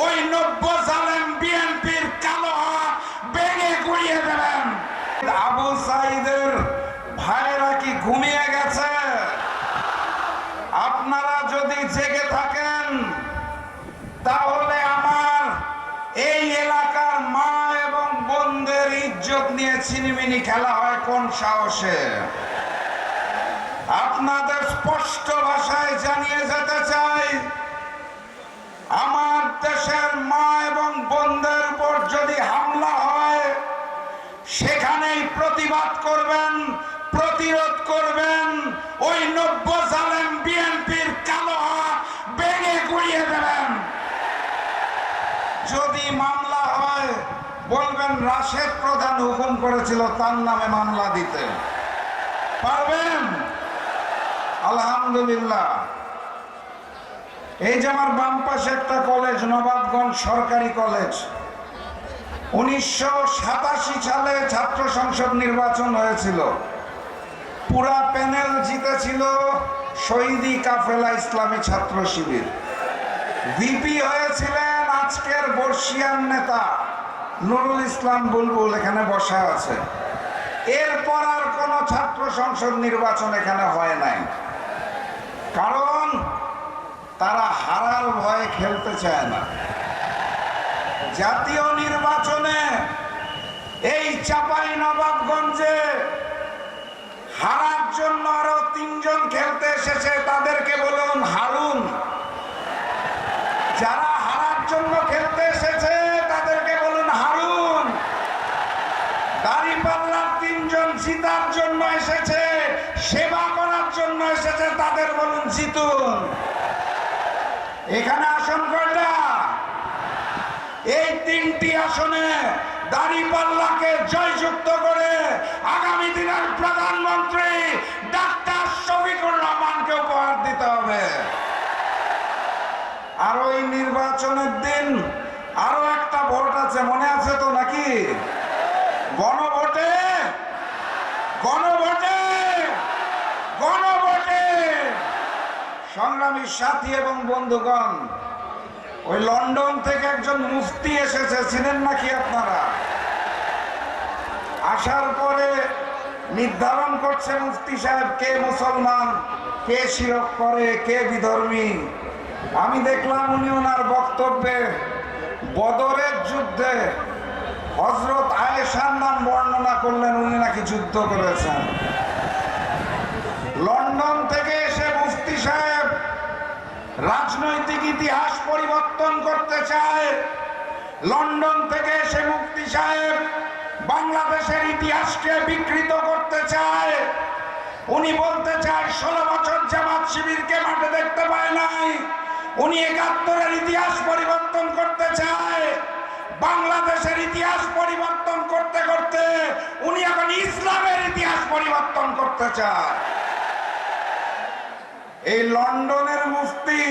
ওই নব্য জালেম বিএনপির কালো হাত ভেঙে গুড়িয়ে দেবেন। আবু সাইদের ভাইরা কি ঘুমিয়ে গেছে? আপনারা যদি জেগে থাকেন তাহলে আমার এই এলাকার মা এবং বোনদের ইজ্জত নিয়ে ছিনিমিনি খেলা হয় কোন সাহসে? আপনাদের স্পষ্ট ভাষায় জানিয়ে যেতে চাই, আমার দেশের মা এবং বোনদের উপর যদি হামলা হয় সেখানেই প্রতিবাদ করবেন, প্রতিরোধ করবেন। ওই নব্য জালেম বিএনপির কালো হাত ভেঙে গুড়িয়ে দেবেন। যদি মামলা হয় বলবেন রাশেদ প্রধান হুকুম করেছিল তার নামে মামলা দিতে। পারবেন? আলহামদুলিল্লাহ। এই যে আমার বাম পাশে একটা কলেজ, নবাবগঞ্জ সরকারি কলেজ, 1987 সালে ছাত্র সংসদ নির্বাচন হয়েছিল। পুরা প্যানেল জিতেছিল শহীদি কাফেলা ইসলামী ছাত্র শিবির। ভিপি হয়েছিলেন আজকের বর্ষিয়ান নেতা নুরুল ইসলাম বুলবুল, এখানে বসা আছে। এরপর আর কোন ছাত্র সংসদ নির্বাচন এখানে হয় নাই, কারণ তারা হারার ভয়ে খেলতে চায় না। জাতীয় নির্বাচনে এই চাঁপাইনবাবগঞ্জে হারার জন্য আরো 3 জন খেলতে এসেছে, তাদেরকে বলুন হারুন। যারা হারার জন্য খেলতে এসেছে তাদেরকে বলুন হারুন। দাঁড়িপাল্লার 3 জন জিতার জন্য এসেছে, সেবা করার জন্য এসেছে, তাদের বলুন জিতুন। এখানে আসন কয়টা? এই 3টি আসনে দাঁড়িপাল্লাকে জয়যুক্ত করে আগামী দিনের প্রধানমন্ত্রী ডাক্তার শফিকুর রহমানকে উপহার দিতে হবে। আর ওই নির্বাচনের দিন আরো একটা ভোট আছে, মনে আছে তো নাকি? গণভোটে গণভোটে গণভোটে সংগ্রামী সাথী এবং বন্ধুগণ, ওই লন্ডন থেকে একজন মুফতি এসেছে, চিনেন নাকি আপনারা? আসার পরে নির্ধারণ করছে মুফতি সাহেব কে মুসলমান, কে শিরক করে, কে বিধর্মী। আমি দেখলাম উনি ওনার বক্তব্যে বদরের যুদ্ধে হযরত আয়েশার নাম বর্ণনা করলেন, উনি নাকি যুদ্ধ করেছেন। লন্ডন থেকে এসে মুফতি সাহেব রাজনৈতিক ইতিহাস পরিবর্তন করতে চায়। লন্ডন থেকে এসে মুফতি সাহেব বাংলাদেশের ইতিহাসকে বিকৃত করতে চায়। উনি বলতে চায় 16 বছর জামাত শিবিরকে মাঠে দেখতে পায় নাই। উনি 71-এর ইতিহাস পরিবর্তন করতে চায়। বাংলাদেশের ইতিহাস পরিবর্তন করতে করতে উনি এখন ইসলামের ইতিহাস পরিবর্তন করতে চায়। এই লন্ডনের মুফতি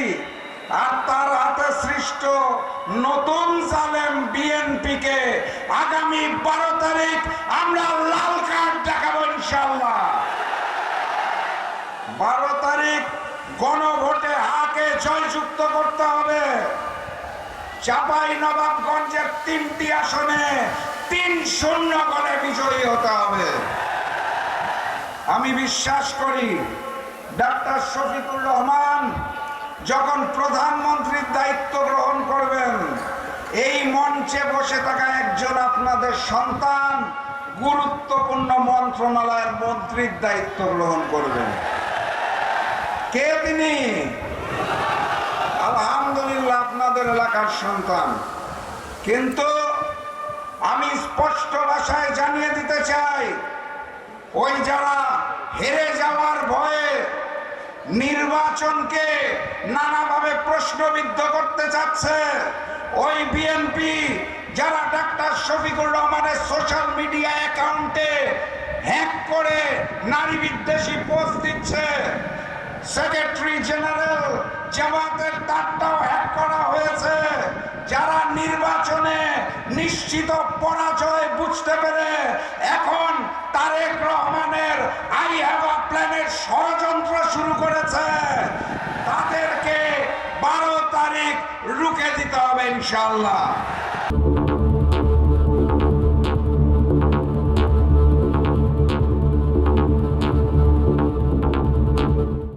আর তার হাতে সৃষ্ট নতুন জালেম বিএনপিকে আগামী 12 তারিখ আমরা লাল কার্ড দেখাবো ইনশাআল্লাহ। 12 তারিখ গণভোটে হাকে জয়যুক্ত করতে হবে। চাঁপাইনবাবগঞ্জের 3টি আসনে 3-0 করে বিজয়ী হতে হবে। আমি বিশ্বাস করি ডাক্তার শফিকুর রহমান যখন প্রধানমন্ত্রীর দায়িত্ব গ্রহণ করবেন, এই মঞ্চে বসে থাকা একজন আপনাদের সন্তান গুরুত্বপূর্ণ মন্ত্রণালয়ের মন্ত্রীর দায়িত্ব গ্রহণ করবেন। কে তিনি? আলহামদুলিল্লাহ, আপনাদের এলাকার সন্তান। কিন্তু আমি স্পষ্ট ভাষায় জানিয়ে দিতে চাই, ওই যারা হেরে যাওয়ার ভয়ে নির্বাচনকে নানাভাবে প্রশ্নবিদ্ধ করতে চাচ্ছে, ওই বিএনপি যারা ডাক্তার শফিকুর রহমানের সোশ্যাল মিডিয়া অ্যাকাউন্টে হ্যাক করে নারী বিদ্বেষী পোস্ট দিচ্ছে, সেক্রেটারি জেনারেল জামাতের তারটাও হ্যাক করা হয়েছে, যারা নির্বাচনে নিশ্চিত পরাজয় বুঝতে পেরে এখন তারেক রহমানের আই হ্যাভ আ প্ল্যানের ষড়যন্ত্র শুরু করেছে, তাদেরকে 12 তারিখ অনেক রুখে দিতে হবে ইনশাআল্লাহ।